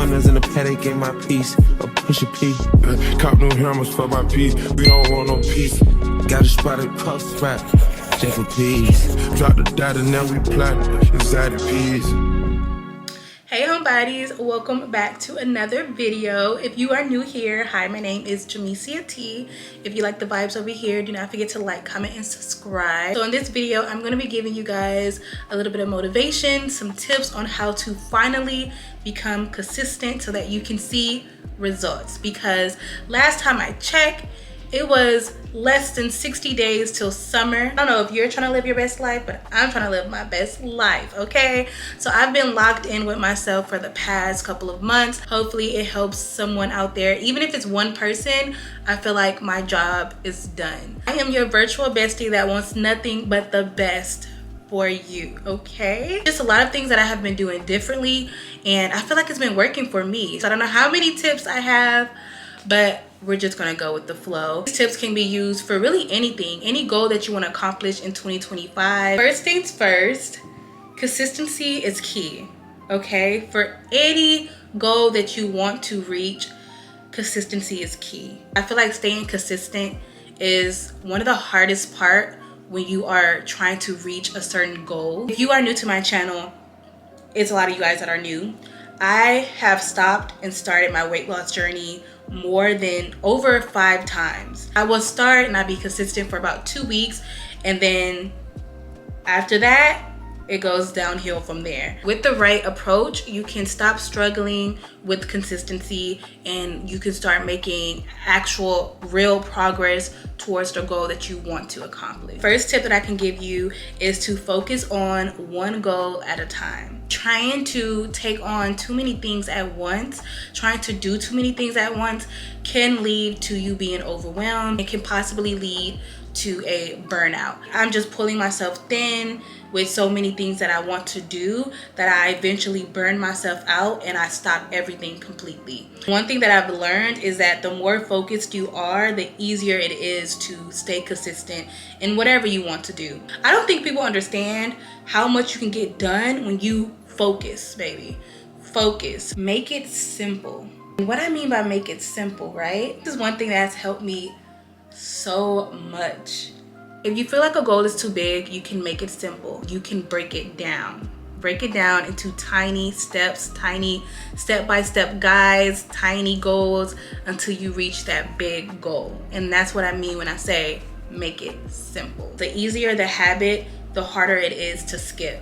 pointers in the paddock, ain't my piece. A push a P. Cop new hammers for my piece. We don't want no peace. Got a spot at post rap. J for peace. Drop the data, now we plot inside the peas. Hey homebodies, welcome back to another video. If you are new here, hi, my name is Jamecia T. If you like the vibes over here, do not forget to like, comment, and subscribe. So in this video, I'm going to be giving you guys a little bit of motivation, some tips on how to finally become consistent so that you can see results. Because last time I checked, it was less than 60 days till summer. I don't know if you're trying to live your best life, but I'm trying to live my best life, okay? So I've been locked in with myself for the past couple of months. Hopefully it helps someone out there. Even if it's one person, I feel like my job is done. I am your virtual bestie that wants nothing but the best for you, okay? Just a lot of things that I have been doing differently, and I feel like it's been working for me. So I don't know how many tips I have, but we're just gonna go with the flow. These tips can be used for really anything, any goal that you want to accomplish in 2025. First things first, consistency is key, okay? For any goal that you want to reach, consistency is key. I feel like staying consistent is one of the hardest part when you are trying to reach a certain goal. If you are new to my channel, it's a lot of you guys that are new. I have stopped and started my weight loss journey more than over 5 times. I will start and I'll be consistent for about 2 weeks, and then after that it goes downhill from there. With the right approach, you can stop struggling with consistency and you can start making actual real progress towards the goal that you want to accomplish. First tip that I can give you is to focus on one goal at a time. Trying to take on too many things at once, trying to do too many things at once can lead to you being overwhelmed. It can possibly lead to a burnout. I'm just pulling myself thin with so many things that I want to do that I eventually burn myself out and I stop everything completely. One thing that I've learned is that the more focused you are, the easier it is to stay consistent in whatever you want to do. I don't think people understand how much you can get done when you focus, baby. Focus. Make it simple. What I mean by make it simple, right? This is one thing that's helped me so much. If you feel like a goal is too big, you can make it simple. You can break it down. Break it down into tiny steps, tiny step-by-step guides, tiny goals until you reach that big goal. And that's what I mean when I say make it simple. The easier the habit, the harder it is to skip.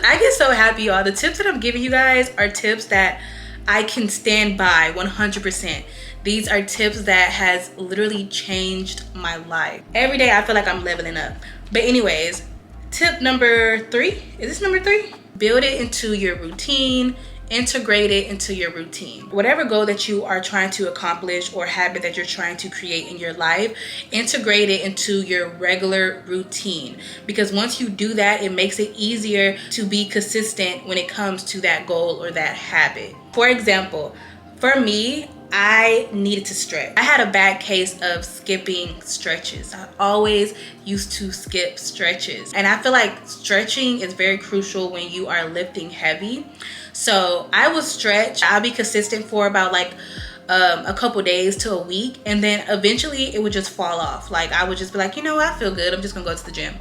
I get so happy, y'all. The tips that I'm giving you guys are tips that I can stand by 100%. These are tips that has literally changed my life. Every day I feel like I'm leveling up. But anyways, tip number 3, is this number 3? Build it into your routine, integrate it into your routine. Whatever goal that you are trying to accomplish or habit that you're trying to create in your life, integrate it into your regular routine. Because once you do that, it makes it easier to be consistent when it comes to that goal or that habit. For example, for me, I needed to stretch. I had a bad case of skipping stretches. I always used to skip stretches. And I feel like stretching is very crucial when you are lifting heavy. So I would stretch. I'll be consistent for about like a couple days to a week, and then eventually it would just fall off. Like I would just be like, you know what, I feel good, I'm just gonna go to the gym.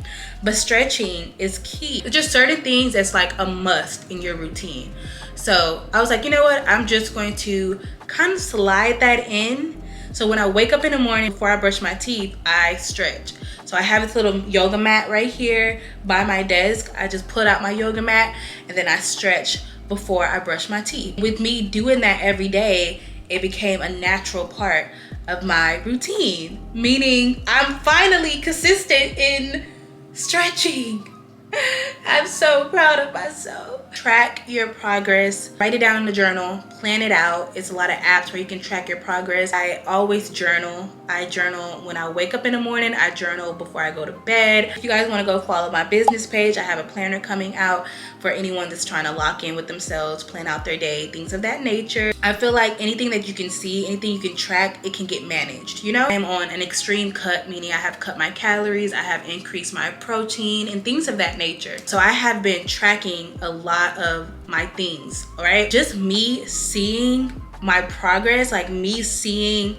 But stretching is key. It's just certain things that's like a must in your routine. So I was like, you know what, I'm just going to kind of slide that in. So when I wake up in the morning before I brush my teeth, I stretch. So I have this little yoga mat right here by my desk. I just put out my yoga mat and then I stretch before I brush my teeth. With me doing that every day, it became a natural part of my routine, meaning I'm finally consistent in stretching. I'm so proud of myself. Track your progress. Write it down in the journal. Plan it out. It's a lot of apps where you can track your progress. I always journal. I journal when I wake up in the morning. I journal before I go to bed. If you guys want to go follow my business page, I have a planner coming out for anyone that's trying to lock in with themselves, plan out their day, things of that nature. I feel like anything that you can see, anything you can track, it can get managed, you know? I'm on an extreme cut, meaning I have cut my calories, I have increased my protein and things of that nature. nature. So I have been tracking a lot of my things, all right? Just me seeing my progress, like me seeing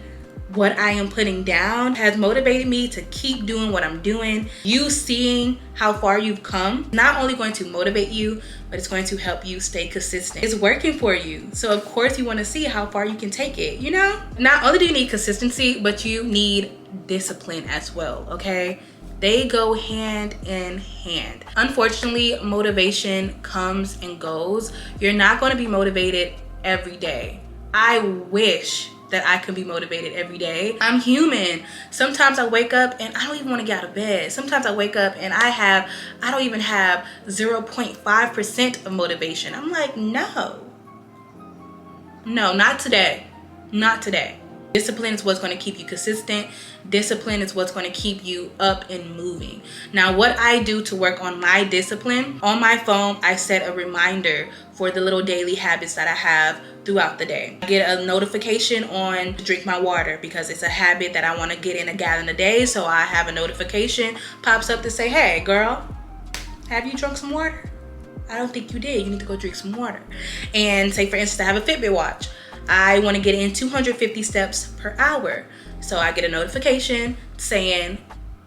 what I am putting down, has motivated me to keep doing what I'm doing. You seeing how far you've come, not only going to motivate you, but it's going to help you stay consistent. It's working for you. So of course you want to see how far you can take it, you know? Not only do you need consistency, but you need discipline as well, okay? They go hand in hand. Unfortunately, motivation comes and goes. You're not going to be motivated every day. I wish that I could be motivated every day. I'm human. Sometimes I wake up and I don't even want to get out of bed. Sometimes I wake up and I don't even have 0.5% of motivation. I'm like, no, not today. Not today. Discipline is what's going to keep you consistent. Discipline is what's going to keep you up and moving. Now, what I do to work on my discipline, on my phone, I set a reminder for the little daily habits that I have throughout the day. I get a notification on to drink my water because it's a habit that I want to get in a gallon a day. So I have a notification pops up to say, hey girl, have you drunk some water? I don't think you did. You need to go drink some water. And say for instance, I have a Fitbit watch. I want to get in 250 steps per hour. So I get a notification saying,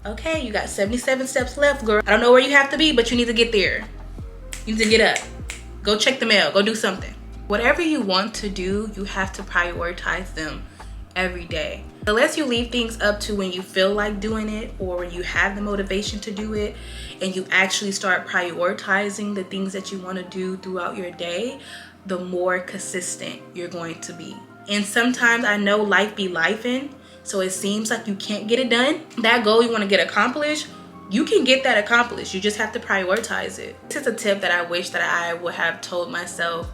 okay, you got 77 steps left, girl. I don't know where you have to be, but you need to get there. You need to get up. Go check the mail. Go do something. Whatever you want to do, you have to prioritize them every day. Unless you leave things up to when you feel like doing it or when you have the motivation to do it and you actually start prioritizing the things that you want to do throughout your day, the more consistent you're going to be. And sometimes I know life be lifing, so it seems like you can't get it done. That goal you want to get accomplished, you can get that accomplished. You just have to prioritize it. This is a tip that I wish that I would have told myself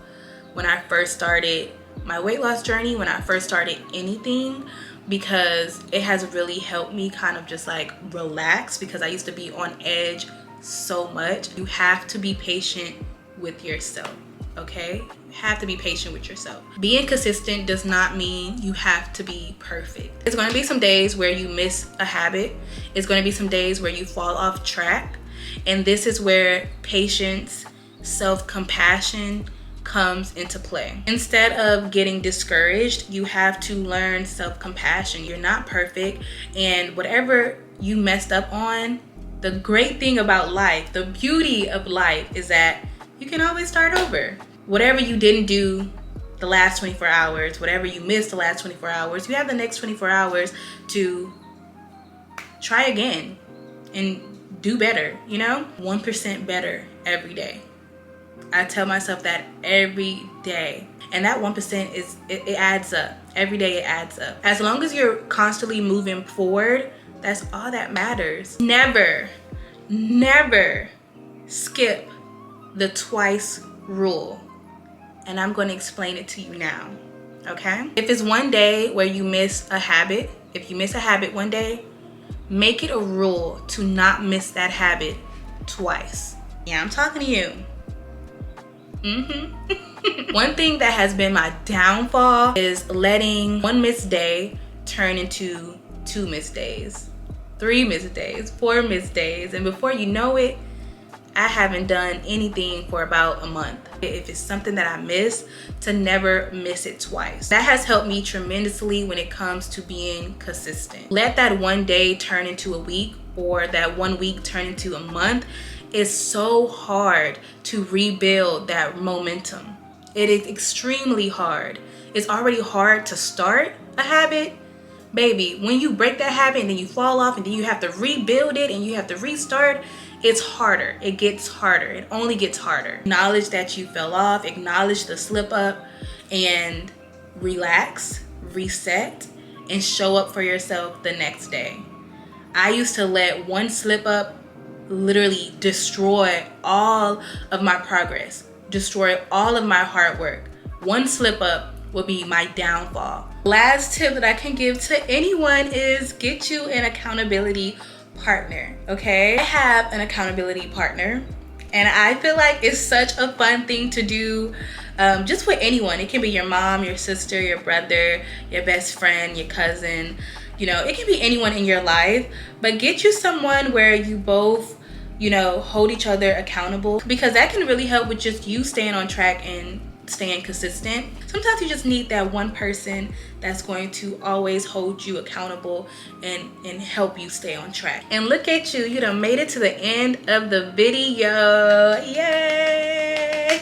when I first started my weight loss journey, when I first started anything, because it has really helped me kind of just like relax, because I used to be on edge so much. You have to be patient with yourself. Okay, you have to be patient with yourself. Being consistent does not mean you have to be perfect. There's going to be some days where you miss a habit. It's going to be some days where you fall off track. And this is where patience, self-compassion comes into play. Instead of getting discouraged, you have to learn self-compassion. You're not perfect, and whatever you messed up on, the great thing about life, the beauty of life, is that you can always start over. Whatever you didn't do the last 24 hours, whatever you missed the last 24 hours, you have the next 24 hours to try again and do better, you know? 1% better every day. I tell myself that every day. And that 1% it adds up. Every day it adds up. As long as you're constantly moving forward, that's all that matters. Never skip the twice rule. And I'm going to explain it to you now, okay? If it's one day where you miss a habit, if you miss a habit one day, make it a rule to not miss that habit twice. Yeah, I'm talking to you. One thing that has been my downfall is letting one missed day turn into 2 missed days, 3 missed days, 4 missed days, and before you know it, I haven't done anything for about a month. If it's something that I miss, to never miss it twice. That has helped me tremendously when it comes to being consistent. Let that one day turn into a week, or that 1 week turn into a month. It's so hard to rebuild that momentum. It is extremely hard. It's already hard to start a habit. Baby, when you break that habit and then you fall off and then you have to rebuild it and you have to restart, it's harder. It gets harder. It only gets harder. Acknowledge that you fell off, acknowledge the slip up, and relax, reset, and show up for yourself the next day. I used to let one slip up literally destroy all of my progress, destroy all of my hard work. One slip up will be my downfall. Last tip that I can give to anyone is get you an accountability partner, okay? I have an accountability partner, and I feel like it's such a fun thing to do just with anyone. It can be your mom, your sister, your brother, your best friend, your cousin. You know, it can be anyone in your life, but get you someone where you both you know, hold each other accountable, because that can really help with just you staying on track and staying consistent. Sometimes you just need that one person that's going to always hold you accountable and help you stay on track. And look at you, you done made it to the end of the video. Yay!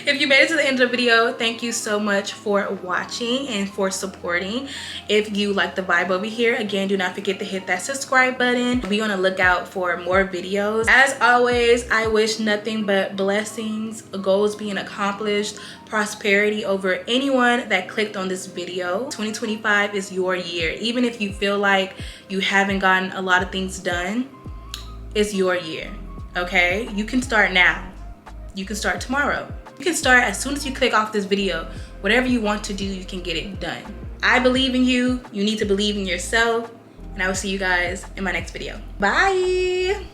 If you made it to the end of the video, thank you so much for watching and for supporting. If you like the vibe over here, again, do not forget to hit that subscribe button. Be on the lookout for more videos. As always, I wish nothing but blessings, goals being accomplished, prosperity over anyone that clicked on this video. 2025 is your year. Even if you feel like you haven't gotten a lot of things done, it's your year, okay? You can start now. You can start tomorrow. You can start as soon as you click off this video. Whatever you want to do, you can get it done. I believe in you. You need to believe in yourself. And I will see you guys in my next video. Bye.